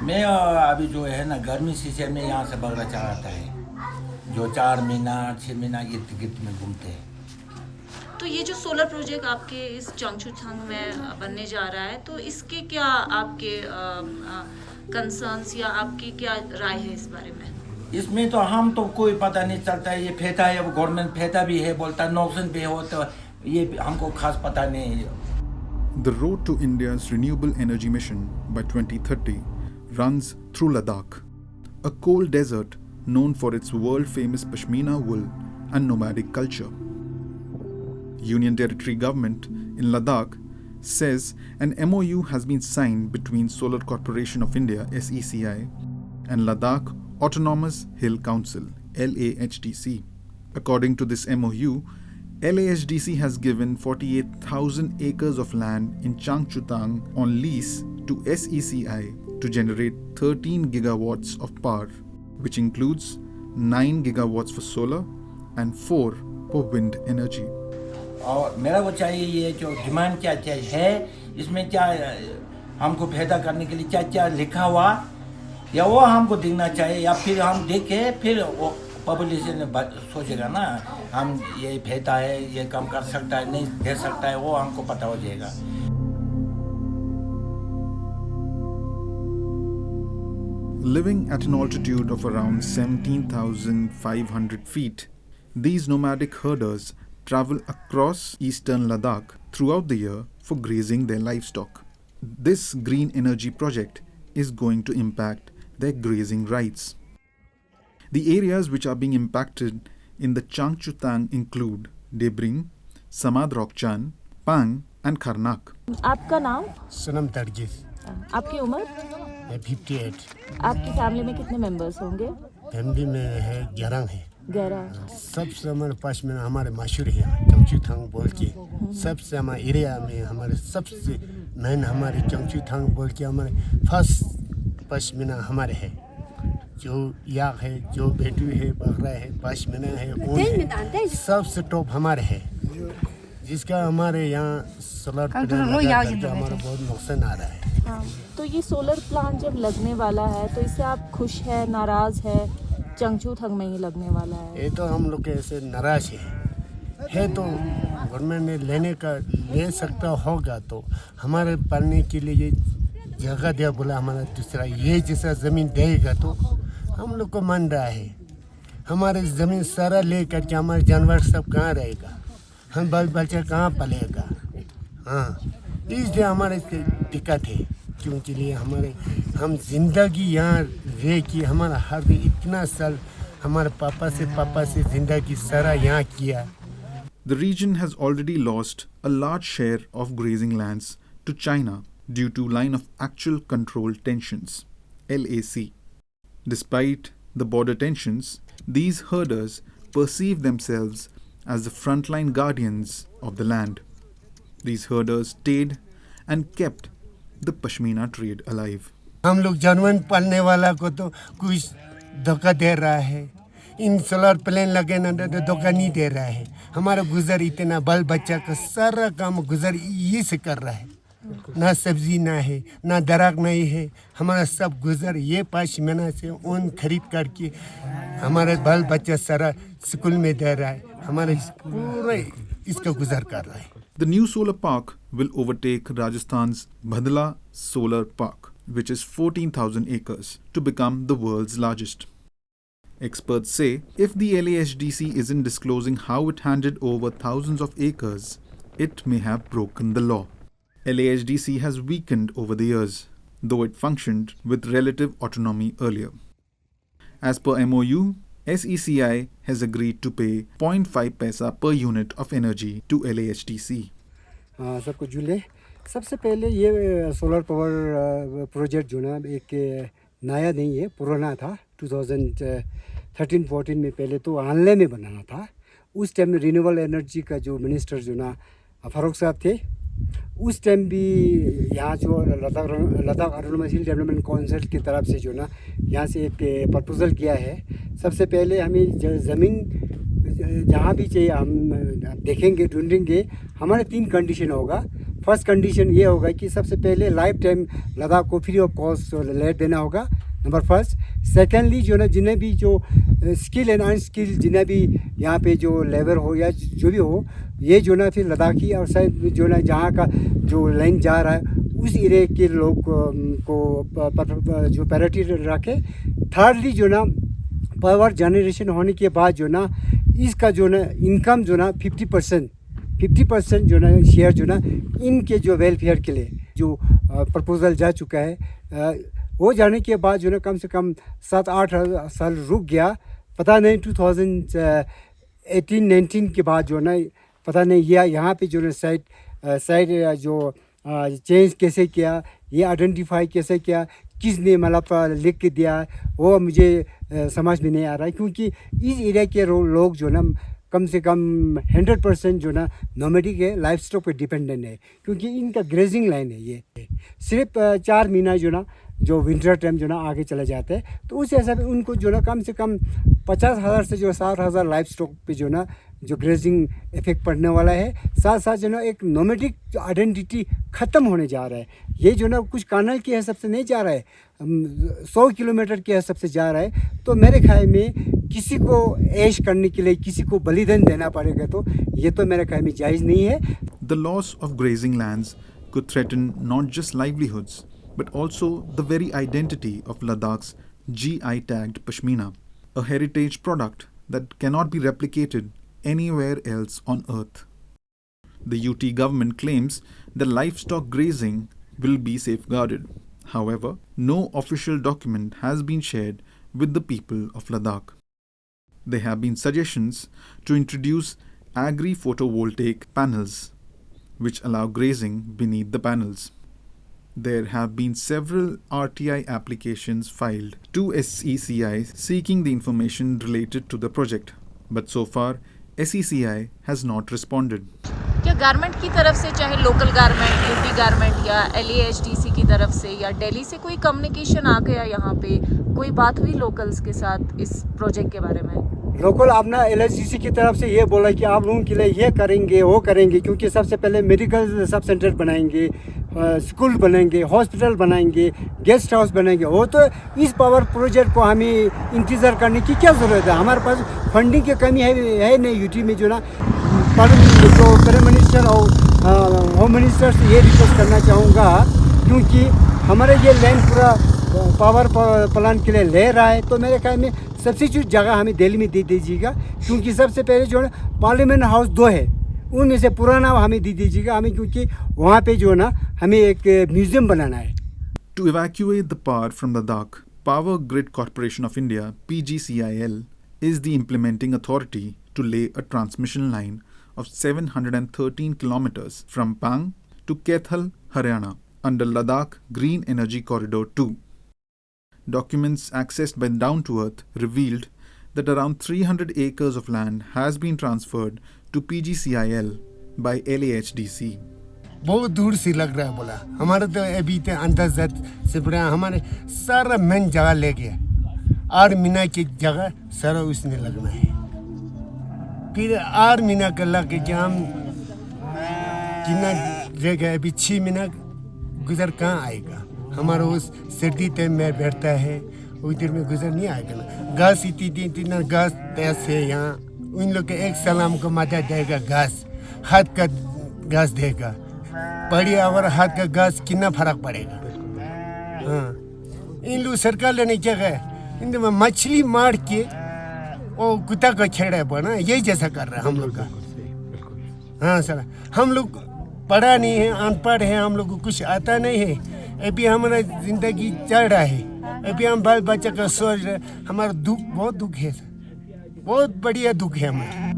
मैं अभी जो है ना गर्मी सीजन में यहाँ से बगरा चलाता है, जो 4 महीना 6 महीना गिरत गिरत में घूमते हैं। तो ये जो सोलर प्रोजेक्ट आपके इस चंगचुथांग में बनने जा रहा है, तो इसके क्या आपके कंसर्न्स या आपकी क्या राय है इस बारे में? इसमें तो हम तो कोई पता नहीं चलता है, ये फेंता है, वो गवर्नमेंट फेंता भी है, बोलता है नुकसान भी हो, तो ये हमको खास पता नहीं है। The road to India's renewable energy mission by 2030 runs through Ladakh, a cold desert known for its world-famous pashmina wool and nomadic culture. Union Territory Government in Ladakh says an MOU has been signed between Solar Corporation of India (SECI) and Ladakh Autonomous Hill Council (LAHDC). According to this MOU, LAHDC has given 48,000 acres of land in Changchutang on lease to SECI to generate 13 gigawatts of power, which includes 9 gigawatts for solar and 4 for wind energy. और मेरा वो चाहिए, ये जो demand क्या क्या है, इसमें क्या हमको फायदा करने के लिए क्या क्या लिखा हुआ, या वो हमको देखना चाहिए, या फिर हम देखे फिर वो पब्लिशन सोचेगा ना, हम ये फायदा है, ये काम कर सकता है, नहीं दे सकता है, वो हमको पता हो जाएगा। Living at an altitude of around 17,500 feet, these nomadic herders travel across eastern Ladakh throughout the year for grazing their livestock. This green energy project is going to impact their grazing rights. The areas which are being impacted in the Changchutang include Debring, Samadrokchan, Pang and Kharnak. आपका नाम? सनम तर्जीस। आपकी उम्र? 58। आपकी family में कितने members होंगे? Family में है 11 है। 11। सबसे हमारे पास में हमारे मशहूर है चंगचुथांग बोल के, सबसे हमारे एरिया में हमारे सबसे मेन हमारे चंगचुथांग बोल के हमारे फर्स्ट पश्मीना हमारे है, जो याक है, जो भेटू है, बकरा है, पश्मीना है, ऊन है, सबसे टॉप हमारे है, जिसका हमारे यहाँ सोलर पैनल हमारा बहुत नुकसान आ रहा है। हाँ, तो ये सोलर प्लांट जब लगने वाला है तो इससे आप खुश है, नाराज है? चंगचुथांग में ही लगने वाला है। ये तो हम लोग के ऐसे नाराज है तो गवर्नमेंट ने लेने का ले सकता होगा, तो हमारे पालने के लिए ये जगह दिया, बोला हमारा दूसरा ये जैसा ज़मीन देगा तो हम लोग को मान रहा है। हमारे ज़मीन सारा ले करके हमारे जानवर सब कहाँ रहेगा, हम बाल बच्चा कहाँ पलेगा? हाँ, इसलिए हमारे दिक्कत है, क्योंकि लिए हमारे हम जिंदगी यहाँ रह के हमारा हर इतना साल हमारे पापा से जिंदगी सारा यहाँ किया। The region has already lost a large share of grazing lands to China due to line of actual control tensions (LAC). Despite the border tensions, these herders perceive themselves as the frontline guardians of the land. These herders stayed and kept the Pashmina trade alive. हम लोग जानवर पालने वाला को तो कुछ धोखा दे रहा है, इन सोलर प्लेन लगे ना तो धोखा नहीं दे रहा है। हमारा गुजर इतना बाल बच्चा का सारा काम गुजर ये से कर रहा है, ना सब्जी ना है, ना दराग नहीं है, हमारा सब गुजर ये पश्मीना से ऊन खरीद करके हमारे बाल बच्चा सारा स्कूल में दे रहा है, हमारे पूरा इसका गुजर कर रहा है। The new solar park will overtake Rajasthan's Bhadla Solar Park, which is 14,000 acres, to become the world's largest. Experts say if the LAHDC isn't disclosing how it handed over thousands of acres, it may have broken the law. LAHDC has weakened over the years, though it functioned with relative autonomy earlier. As per MOU, SECI has agreed to pay 0.5 paisa per unit of energy to LAHDC. सबको जुले सबसे पहले ये solar power project जो ना एक नया नहीं है, पुराना था। 2013-14 में पहले तो आनले में बनाना था। उस टाइम में रिन्यूएबल एनर्जी का जो मिनिस्टर जो ना फारूक साहब थे, उस टाइम भी यहाँ जो लद्दाख ऑटोनोमस हिल डेवलपमेंट काउंसिल की तरफ से जो ना यहाँ से एक प्रपोजल किया है। सबसे पहले हमें ज़मीन जहाँ भी चाहिए हम देखेंगे, ढूंढेंगे। हमारे 3 कंडीशन होगा। फर्स्ट कंडीशन ये होगा कि सबसे पहले लाइफ टाइम लद्दाख को फ्री ऑफ कॉस्ट लेट देना होगा, नंबर फर्स्ट। सेकेंडली जो ना जिन्हें भी जो स्किल एंड अनस्किल जिन्हें भी यहाँ पे जो लेबर हो या जो भी हो, ये जो ना फिर लद्दाखी और शायद जो ना जहाँ का जो लाइन जा रहा है उस एरिया के लोग को जो प्रायोरिटी रखे। थर्डली जो ना पावर जनरेशन होने के बाद जो ना इसका जो ना इनकम जो ना 50% जो ना शेयर जो ना इनके जो वेलफेयर के लिए जो प्रपोजल जा चुका है, हो जाने के बाद जो ना कम से कम 7-8 साल रुक गया, पता नहीं 2018-19 के बाद जो ना पता नहीं ये यहाँ पे जो ना साइड जो चेंज कैसे किया, ये आइडेंटिफाई कैसे किया, किसने मतलब लिख के दिया, वो मुझे समझ में नहीं आ रहा है। क्योंकि इस एरिया के लोग जो ना कम से कम 100% जो ना नोमैडिक है, लाइफ स्टॉक पे डिपेंडेंट है, क्योंकि इनका ग्रेजिंग लाइन है। ये सिर्फ 4 महीना जो ना जो विंटर टाइम जो ना आगे चले जाते हैं, तो उस हिसाब से उनको जो ना कम से कम 50,000 से जो 60,000 लाइफ स्टॉक पे जो ना जो ग्रेजिंग इफेक्ट पड़ने वाला है। साथ साथ जो ना एक नोमैडिक जो आइडेंटिटी ख़त्म होने जा रहा है। ये जो ना कुछ कानल के हिसाब से नहीं जा रहा है, 100 किलोमीटर के हिसाब से जा रहा है। तो मेरे ख्याल में किसी को ऐश करने के लिए किसी को बलिदान देना पड़ेगा, तो ये तो मेरे ख्याल में जायज़ नहीं है। The loss of grazing lands could threaten not just livelihoods, but also the very identity of Ladakh's GI-tagged Pashmina, a heritage product that cannot be replicated anywhere else on earth. The UT government claims the livestock grazing will be safeguarded. However, no official document has been shared with the people of Ladakh. There have been suggestions to introduce agri-photovoltaic panels, which allow grazing beneath the panels. There have been several RTI applications filed to SECI seeking the information related to the project, but so far SECI has not responded. क्या garment की तरफ से, चाहे local garment, UT garment या LAHDC की तरफ से या दिल्ली से कोई कम्युनिकेशन आ गया, यहाँ पे कोई बात हुई लोकल्स के साथ इस प्रोजेक्ट के बारे में? लोकल अपना LHDC की तरफ से ये बोला कि आप लोगों के लिए ये करेंगे वो करेंगे, क्योंकि सबसे पहले मेडिकल सब सेंटर बनाएंगे, स्कूल बनाएंगे, हॉस्पिटल बनाएंगे, गेस्ट हाउस बनाएंगे। वो तो इस पावर प्रोजेक्ट को हमें इंतज़ार करने की क्या ज़रूरत है? हमारे पास फंडिंग की कमी है नहीं यूटी में। जो ना जो प्राइम मिनिस्टर और होम मिनिस्टर से ये रिक्वेस्ट करना चाहूँगा, क्योंकि हमारे ये लैंड पूरा पावर प्लांट के लिए ले रहा है, तो मेरे ख्याल में सब्सिट्यूट जगह हमें दिल्ली में दे दीजिएगा। क्योंकि सबसे पहले जो है पार्लियामेंट हाउस 2 है, उनमें से पुराना हमें दे दीजिएगा हमें, क्योंकि वहाँ पे जो ना हमें एक म्यूजियम बनाना है। To evacuate the power from Ladakh, Power Grid Corporation of India (PGCIL) is the implementing authority to lay a transmission line of 713 kilometers from Pang to Kaithal, Haryana, under Ladakh Green Energy Corridor 2. Documents accessed by Down to Earth revealed that around 300 acres of land has been transferred to PGCIL by LAHDC. बहुत दूर से लग रहा है बोला, हमारे तो अभी तो अंदाज़ से बड़ा हमारे सारा मेन जगह ले गया, 8 महीना की जगह सारा उसने लगना है। फिर 8 महीना का लग के हम जितना रह गया, अभी 6 महीना गुजर कहाँ आएगा? हमारा उस सर्दी टाइम में बैठता है, उधर में गुजर नहीं आएगा ना। घास इतना घास तेज है यहाँ, उन लोग के एक सलाम को मजा देगा, घास हाथ का घास देगा, पड़ी और हाथ का घास कितना फर्क पड़ेगा? हाँ, इन लोग सरकार लेने जगह इन मछली मार के वो कुत्ता का छेड़ा बना, यही जैसा कर रहा है हम लोग का। हाँ सर, हम लोग पढ़ा नहीं है, अनपढ़ है, हम लोग को कुछ आता नहीं है। अभी हमारा जिंदगी चल रहा है, अभी हम बाल बच्चा का सोच रहे, हमारा दुख बहुत दुख है, बहुत बढ़िया दुख है हमारा।